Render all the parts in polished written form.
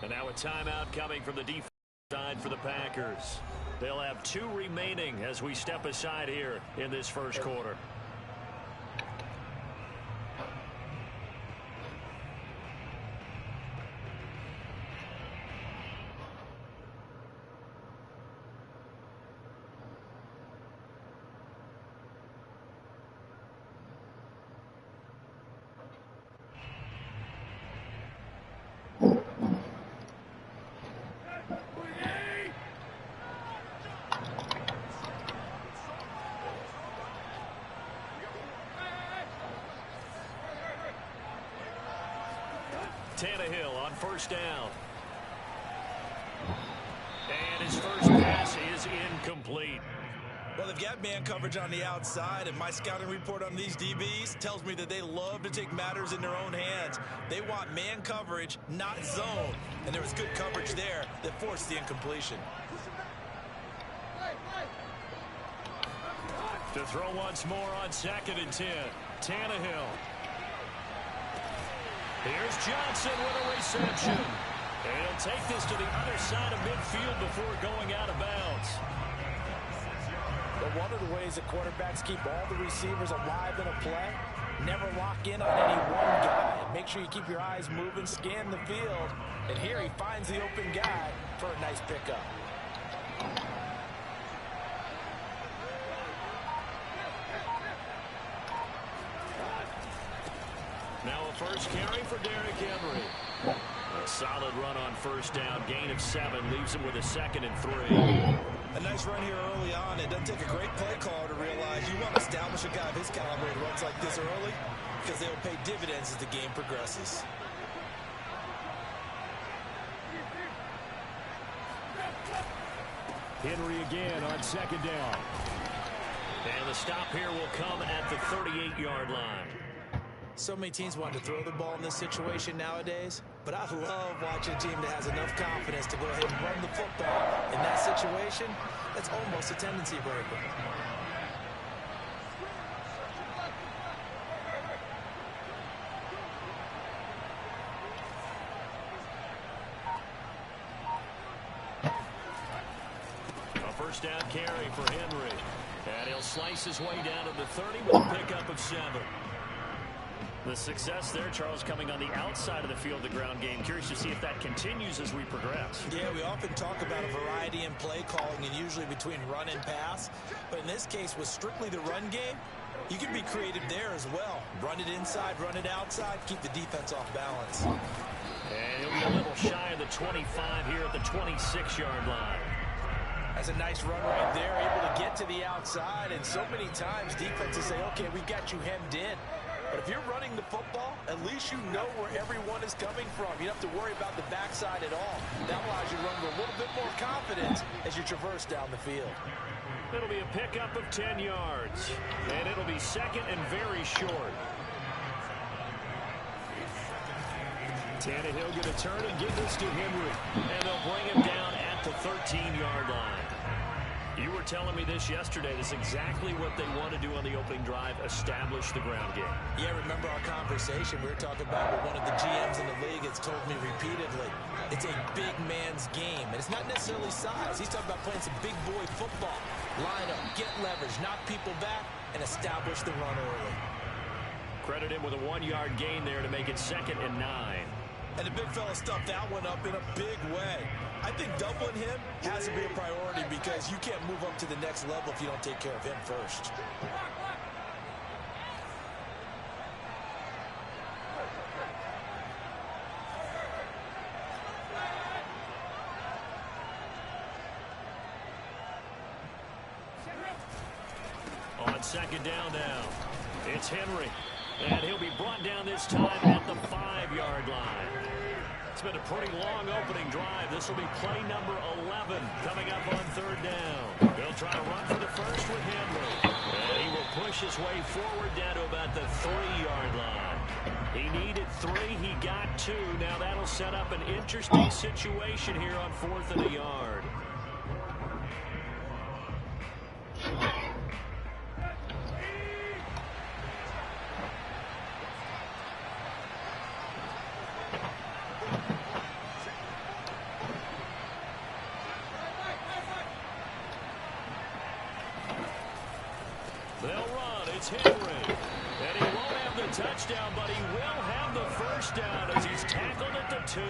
And now a timeout coming from the defense side for the Packers. They'll have 2 remaining as we step aside here in this first quarter. Tannehill on first down. And his first pass is incomplete. Well, they've got man coverage on the outside, and my scouting report on these DBs tells me that they love to take matters in their own hands. They want man coverage, not zone. And there was good coverage there that forced the incompletion. To throw once more on 2nd and 10. Tannehill. Here's Johnson with a reception. And he'll take this to the other side of midfield before going out of bounds. But one of the ways that quarterbacks keep all the receivers alive in a play, never lock in on any one guy. Make sure you keep your eyes moving, scan the field. And here he finds the open guy for a nice pickup. Now a first carry for Derrick Henry. A solid run on first down. Gain of 7 leaves him with a 2nd and 3. A nice run here early on. It doesn't take a great play caller to realize you want to establish a guy of his caliber who runs like this early because they will pay dividends as the game progresses. Henry again on 2nd down. And the stop here will come at the 38-yard line. So many teams want to throw the ball in this situation nowadays, but I love watching a team that has enough confidence to go ahead and run the football. In that situation, that's almost a tendency breaker. A first down carry for Henry. And he'll slice his way down to the 30 with a pickup of 7. The success there, Charles, coming on the outside of the field, the ground game. Curious to see if that continues as we progress. Yeah, we often talk about a variety in play calling and usually between run and pass. But in this case, with strictly the run game, you can be creative there as well. Run it inside, run it outside, keep the defense off balance. And he'll be a little shy of the 25 here at the 26-yard line. That's a nice run right there, able to get to the outside. And so many times defenses say, okay, we've got you hemmed in. But if you're running the football, at least you know where everyone is coming from. You don't have to worry about the backside at all. That allows you to run with a little bit more confidence as you traverse down the field. It'll be a pickup of 10 yards. And it'll be 2nd and very short. Tannehill going to turn and give this to Henry. And they'll bring him down at the 13-yard line. You were telling me this yesterday. This is exactly what they want to do on the opening drive, establish the ground game. Yeah, remember our conversation. We were talking about what one of the GMs in the league has told me repeatedly. It's a big man's game, and it's not necessarily size. He's talking about playing some big boy football. Line up, get leverage, knock people back, and establish the run early. Credit him with a 1-yard gain there to make it 2nd and 9. And the big fella stuffed that one up in a big way. I think doubling him has to be a priority because you can't move up to the next level if you don't take care of him first. On 2nd down now, it's Henry. And he'll be brought down this time at the 5-yard line. It's been a pretty long opening drive. This will be play number 11 coming up on 3rd down. They'll try to run for the first with Henry. And he will push his way forward down to about the 3-yard line. He needed 3. He got 2. Now that'll set up an interesting situation here on 4th and a yard. They'll run. It's Henry. And he won't have the touchdown, but he will have the first down as he's tackled at the 2.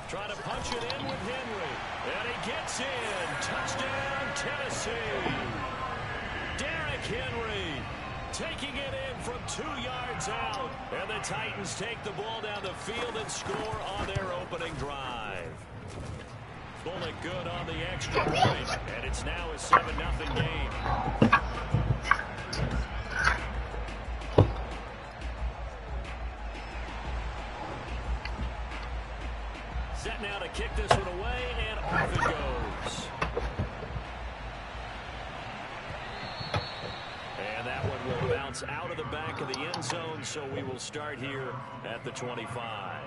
Trying to punch it in with Henry. And he gets in. Touchdown, Tennessee. Derrick Henry taking it in from 2 yards out. And the Titans take the ball down the field and score on their opening drive. Bullock good on the extra point. And it's now a 7-0 game. Set now to kick this one away, and off it goes. And that one will bounce out of the back of the end zone, so we will start here at the 25.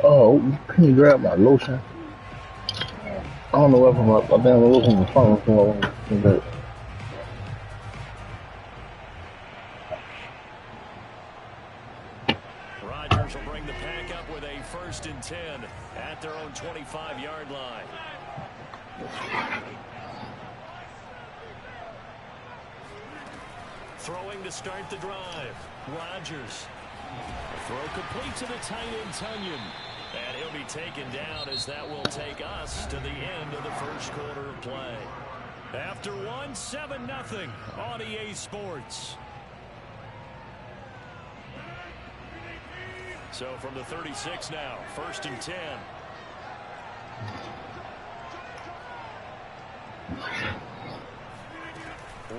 Oh, can you grab my lotion? I don't know if I've been looking on the phone for a bit. Rodgers will bring the pack up with a 1st and 10 at their own 25-yard line. Throwing to start the drive. Rodgers. Throw complete to the tight end, Tunyon. And he'll be taken down as that will take us to the end of the first quarter of play. After 7-0 on EA Sports. So from the 36 now, 1st and 10.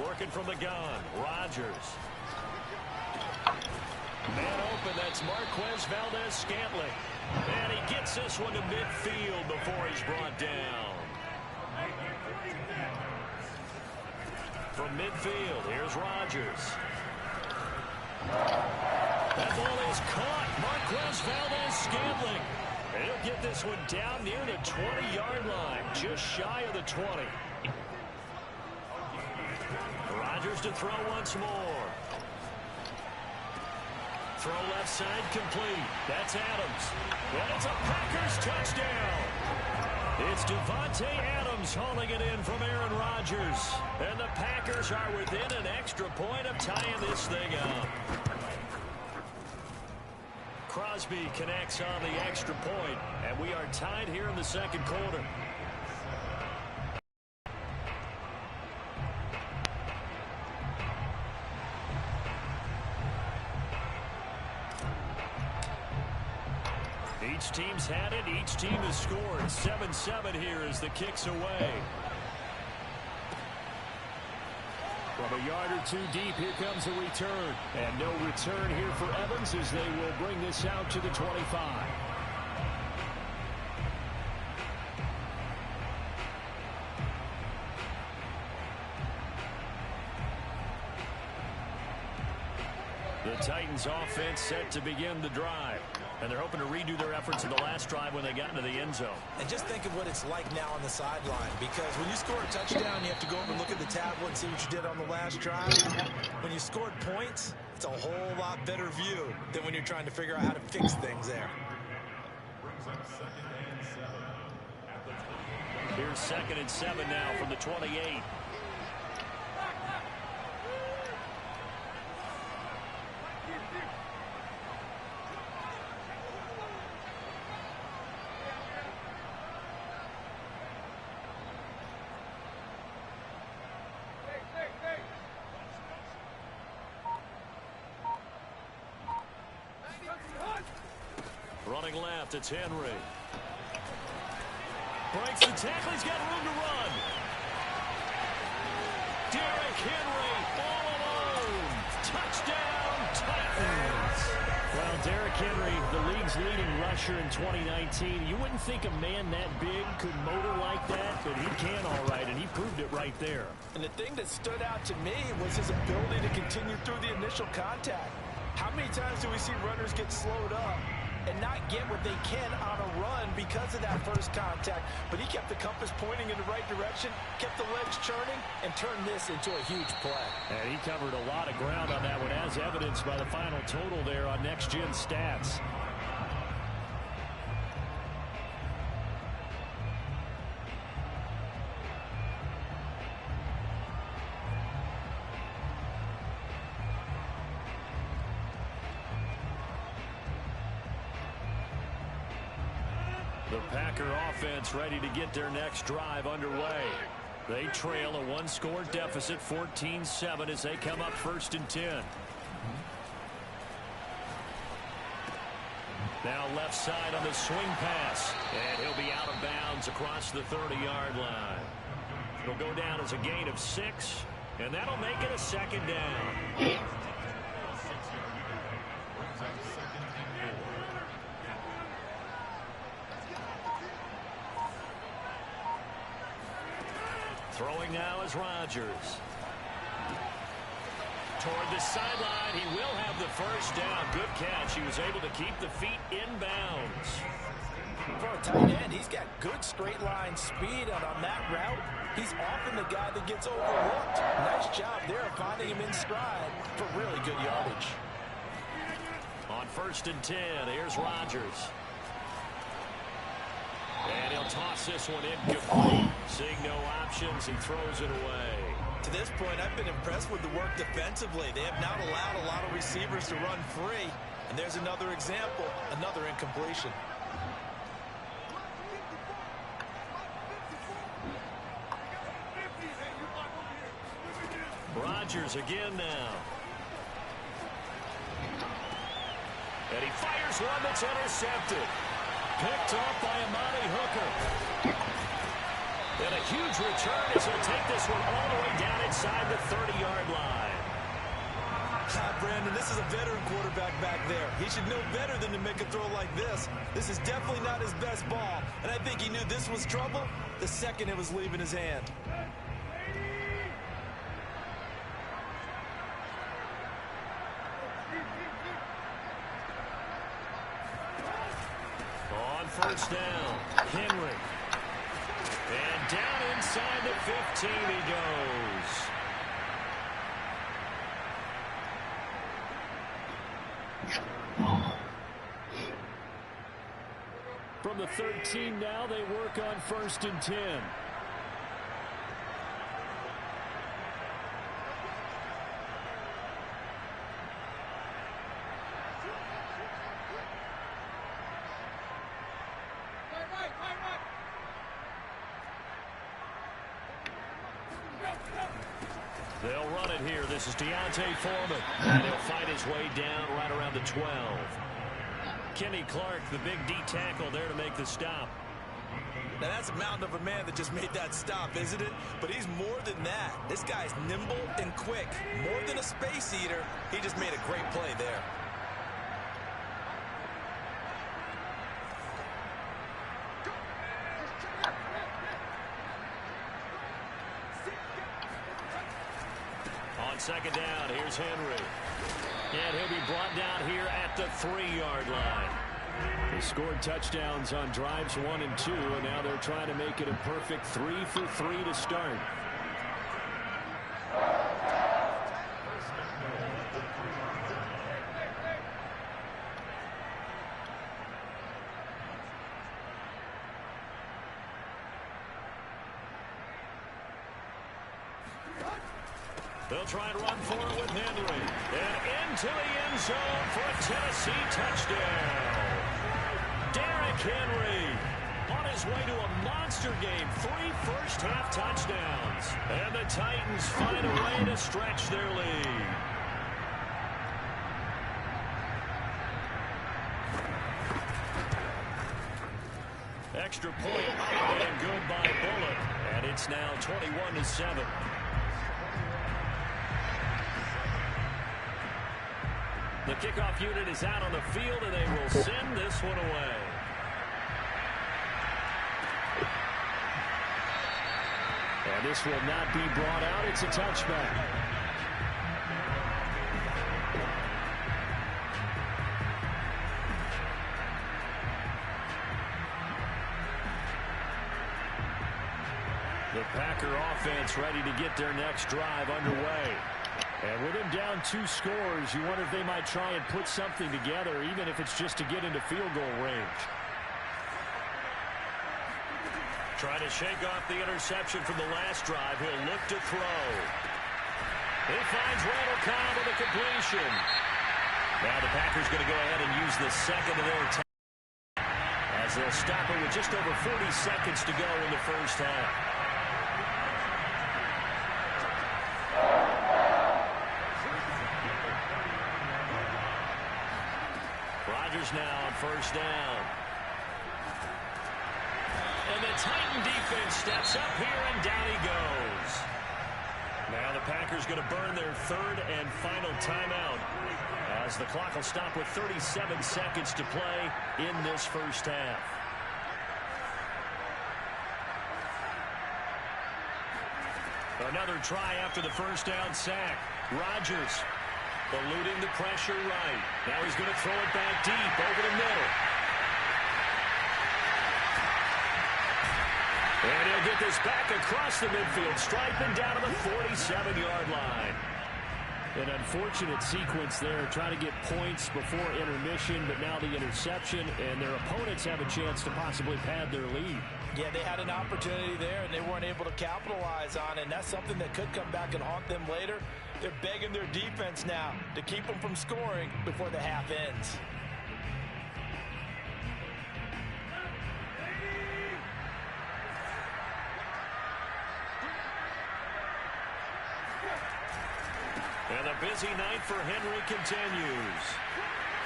Working from the gun, Rodgers. Man open, that's Marquez Valdez-Scantling. And he gets this one to midfield before he's brought down. From midfield, here's Rodgers. That ball is caught. Marquez Valdez-Scantling. And he'll get this one down near the 20-yard line, just shy of the 20. Rodgers to throw once more. Throw left side complete. That's Adams. And it's a Packers touchdown. It's Devontae Adams hauling it in from Aaron Rodgers. And the Packers are within an extra point of tying this thing up. Crosby connects on the extra point, and we are tied here in the second quarter. Each team's had it. Each team has scored. 7-7 here as the kick's away. From a yard or 2 deep, here comes a return. And no return here for Evans as they will bring this out to the 25. The Titans offense set to begin the drive. And they're hoping to redo their efforts in the last drive when they got into the end zone. And just think of what it's like now on the sideline, because when you score a touchdown, you have to go over and look at the tablet and see what you did on the last drive. When you scored points, it's a whole lot better view than when you're trying to figure out how to fix things there. Here's 2nd and 7 now from the 28. Running left, it's Henry. Breaks the tackle, he's got room to run. Derrick Henry all alone. Touchdown, Titans. Well, Derrick Henry, the league's leading rusher in 2019. You wouldn't think a man that big could motor like that, but he can all right, and he proved it right there. And the thing that stood out to me was his ability to continue through the initial contact. How many times do we see runners get slowed up and not get what they can on a run because of that first contact. But he kept the compass pointing in the right direction, kept the legs churning, and turned this into a huge play. And he covered a lot of ground on that one, as evidenced by the final total there on Next Gen Stats. The Packer offense ready to get their next drive underway. They trail a one-score deficit, 14-7, as they come up 1st and 10. Now left side on the swing pass, and he'll be out of bounds across the 30-yard line. It'll go down as a gain of 6, and that'll make it a 2nd down. Throwing now is Rodgers. Toward the sideline, he will have the 1st down. Good catch. He was able to keep the feet in bounds. For a tight end, he's got good straight line speed, and on that route, he's often the guy that gets overlooked. Nice job there of finding him in stride for really good yardage. On 1st and 10, here's Rodgers. And he'll toss this one incomplete. Seeing no options, he throws it away. To this point, I've been impressed with the work defensively. They have not allowed a lot of receivers to run free. And there's another example, another incompletion. Rodgers again now. And he fires one that's intercepted. Picked off by Amani Hooker. And a huge return as he'll take this one all the way down inside the 30-yard line. Brandon, this is a veteran quarterback back there. He should know better than to make a throw like this. This is definitely not his best ball. And I think he knew this was trouble the second it was leaving his hand. On 1st down, Henry. And down inside the 15 he goes. From the 13 now, they work on 1st and 10. They'll run it here. This is Deontay Foreman. And he'll fight his way down right around the 12. Kenny Clark, the big D tackle there to make the stop. Now that's a mountain of a man that just made that stop, isn't it? But he's more than that. This guy's nimble and quick. More than a space eater, he just made a great play there. On 2nd down, here's Henry. And he'll be brought down here at the 3-yard line. They scored touchdowns on drives 1 and 2, and now they're trying to make it a perfect 3 for 3 to start. They'll try and run for it with Henry. And into the end zone for a Tennessee touchdown. Derrick Henry on his way to a monster game. 3 first-half touchdowns. And the Titans find a way to stretch their lead. Extra point and good by Bullock. And it's now 21-7. The kickoff unit is out on the field, and they will send this one away. And this will not be brought out. It's a touchback. The Packer offense ready to get their next drive underway. And with him down 2 scores, you wonder if they might try and put something together, even if it's just to get into field goal range. Trying to shake off the interception from the last drive. He'll look to throw. He finds Randall Cobb with a completion. Now the Packers going to go ahead and use the second of their time, as they'll stop it with just over 40 seconds to go in the first half. Rodgers now on first down. And the Titan defense steps up here, and down he goes. Now the Packers going to burn their 3rd and final timeout, as the clock will stop with 37 seconds to play in this first half. Another try after the first down sack. Rodgers eluding the pressure right. Now he's going to throw it back deep over the middle. And he'll get this back across the midfield stripe and down to the 47-yard line. An unfortunate sequence there, trying to get points before intermission, but now the interception, and their opponents have a chance to possibly pad their lead. Yeah, they had an opportunity there, and they weren't able to capitalize on it, and that's something that could come back and haunt them later. They're begging their defense now to keep them from scoring before the half ends. And the busy night for Henry continues.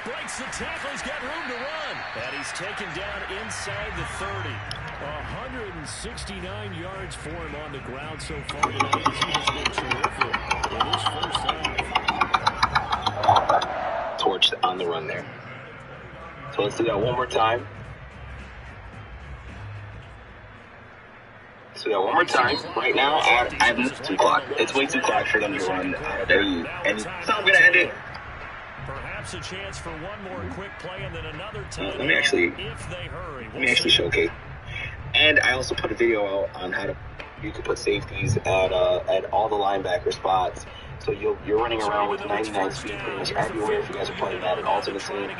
Breaks the tackle. He's got room to run. And he's taken down inside the 30. 169 yards for him on the ground so far tonight. He has been terrific in this first half. Torched on the run there. So let's do that one more time. So that one more time. Right now, I have 2 clock. It's way too clock for them to run their lead. And so I'm going to end it. Perhaps a chance for one more quick play and then another time. Let me actually showcase. And I also put a video out on how you can put safeties at all the linebacker spots. So you're running around with 99 speed pretty much everywhere if you guys are playing Madden Ultimate Team.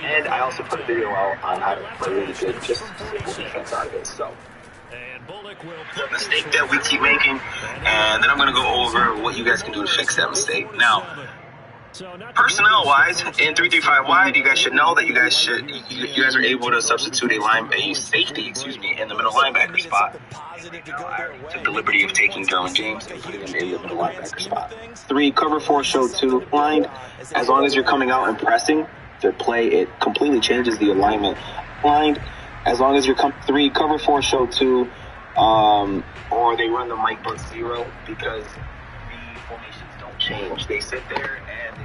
And I also put a video out on how to play really good, just simple defense out of it. So the mistake that we keep making, and then I'm going to go over what you guys can do to fix that mistake. Now, personnel-wise, in 3-3-5 wide, you guys should know that you guys are able to substitute a safety, in the middle linebacker spot. I took the liberty of taking Derwin James and putting him in the middle linebacker spot. 3, cover 4, show 2, blind. As long as you're coming out and pressing the play, it completely changes the alignment. Blind. As long as you're 3, cover 4, show 2, or they run the Mike Blitz 0, because the formations don't change. They sit there and they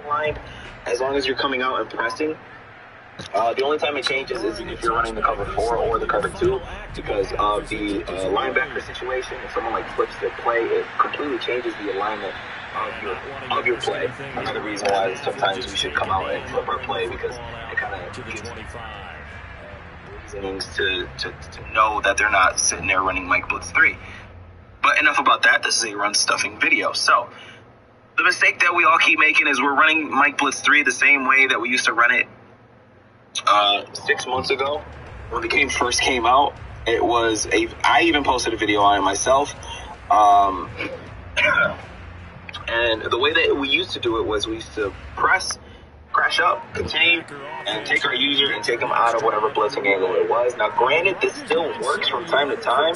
line. As long as you're coming out and pressing, the only time it changes is if you're running the cover 4 or the cover 2, because of the linebacker situation. If someone flips their play, it completely changes the alignment of your play. Another reason why sometimes we should come out and flip our play, because it kind of gives reasonings to know that they're not sitting there running Mike Blitz 3. But enough about that. This is a run stuffing video. So the mistake that we all keep making is we're running Mike Blitz 3 the same way that we used to run it 6 months ago when the game first came out. I even posted a video on it myself. And the way that we used to do it was we used to press, crash up, contain, and take our user and take them out of whatever blitzing angle it was. Now, granted, this still works from time to time,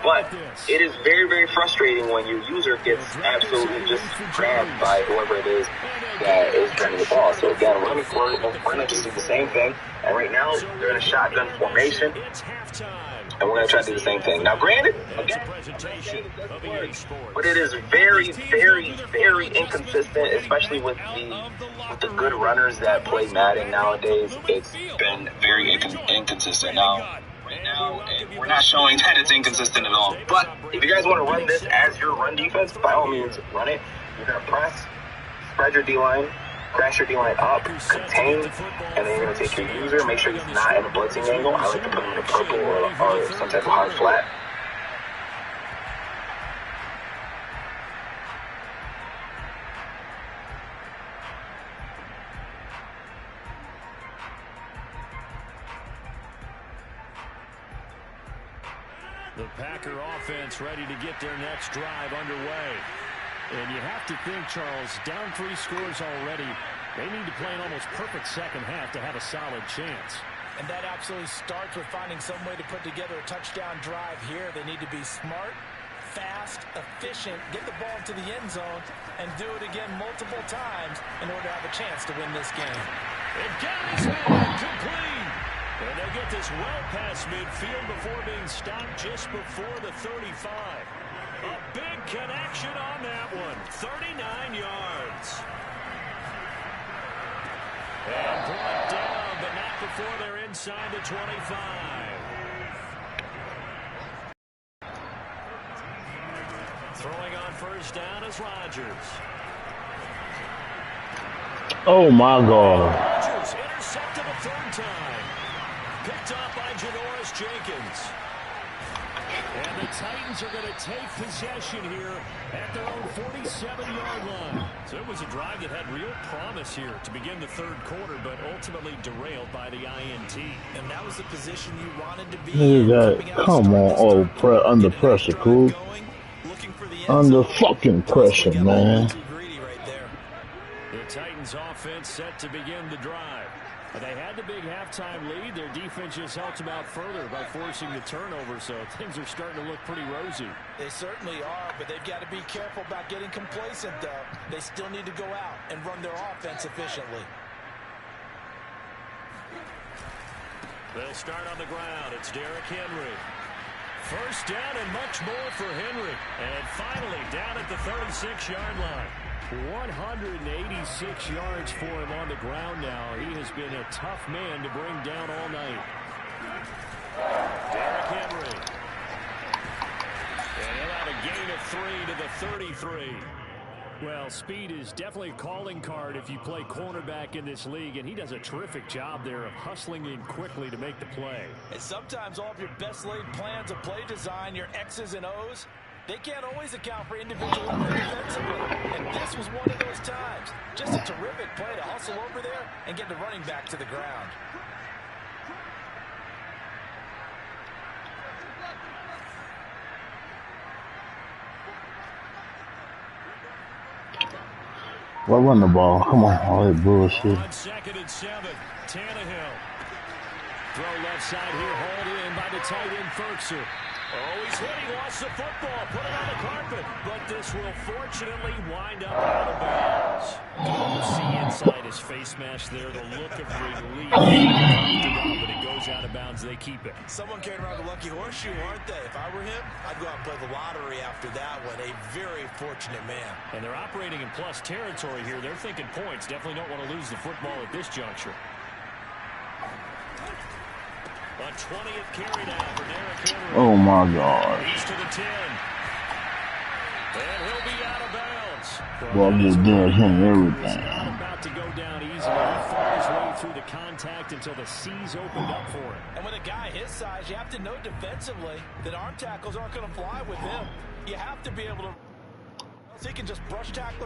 but it is very, very frustrating when your user gets absolutely just grabbed by whoever it is that is running the ball. So again, we're going to just do the same thing. And right now, they're in a shotgun formation, and we're going to try to do the same thing. Now, granted, again, but it is very, very, very inconsistent, especially with the good runners that play Madden nowadays. It's been very inconsistent. Now, right now, we're not showing that it's inconsistent at all. But if you guys want to run this as your run defense, by all means, run it. You're going to press, spread your D-line, crash your D-line up, contain, and then you're going to take your user, make sure he's not in a blitzing angle. I like to put him in a purple or some type of hard flat. Packer offense ready to get their next drive underway. And you have to think, Charles, down 3 scores already. They need to play an almost perfect second half to have a solid chance. And that absolutely starts with finding some way to put together a touchdown drive here. They need to be smart, fast, efficient, get the ball to the end zone, and do it again multiple times in order to have a chance to win this game. It got his man complete. And they get this well past midfield before being stopped just before the 35. A big connection on that one. 39 yards. And brought down, but not before they're inside the 25. Throwing on first down is Rodgers. Oh, my God. Rodgers intercepted a 3rd time. Picked off by Janoris Jenkins. And the Titans are going to take possession here at their own 47-yard line. So it was a drive that had real promise here to begin the 3rd quarter, but ultimately derailed by the INT. And that was the position you wanted to be in. Come on, under pressure, cool. Under fucking pressure, man. The Titans offense set to begin the drive. They had the big halftime lead. Their defense just helped them out further by forcing the turnover, so things are starting to look pretty rosy. They certainly are, but they've got to be careful about getting complacent, though. They still need to go out and run their offense efficiently. They'll start on the ground. It's Derrick Henry. First down and much more for Henry. And finally down at the 36-yard line. 186 yards for him on the ground now. He has been a tough man to bring down all night. Derrick Henry. And he'll have a gain of 3 to the 33. Well, speed is definitely a calling card if you play cornerback in this league, and he does a terrific job there of hustling in quickly to make the play. And sometimes all of your best laid plans of play design, your X's and O's, they can't always account for individual effort defensively. And this was one of those times. Just a terrific play to hustle over there and get the running back to the ground. Well, run the ball. Come on, all that bullshit. On 2nd and 7, Tannehill. Throw left side here, hauled in by the tight end Ferguson. Oh, he's hit. He lost the football. Put it on the carpet. But this will fortunately wind up out of bounds. You see inside his face mask there the look of relief. But it goes out of bounds. They keep it. Someone carried around the lucky horseshoe, aren't they? If I were him, I'd go out and play the lottery after that one. A very fortunate man. And they're operating in plus territory here. They're thinking points. Definitely don't want to lose the football at this juncture. A 20th carry now for Derrick Henry. Oh, my God. He's to the 10. And he'll be out of bounds. Well, just Derrick Henry everything. He's not about to go down easily. He fought his way through the contact until the C's opened up for him. And with a guy his size, you have to know defensively that arm tackles aren't going to fly with him. You have to be able to... He can just brush tacklers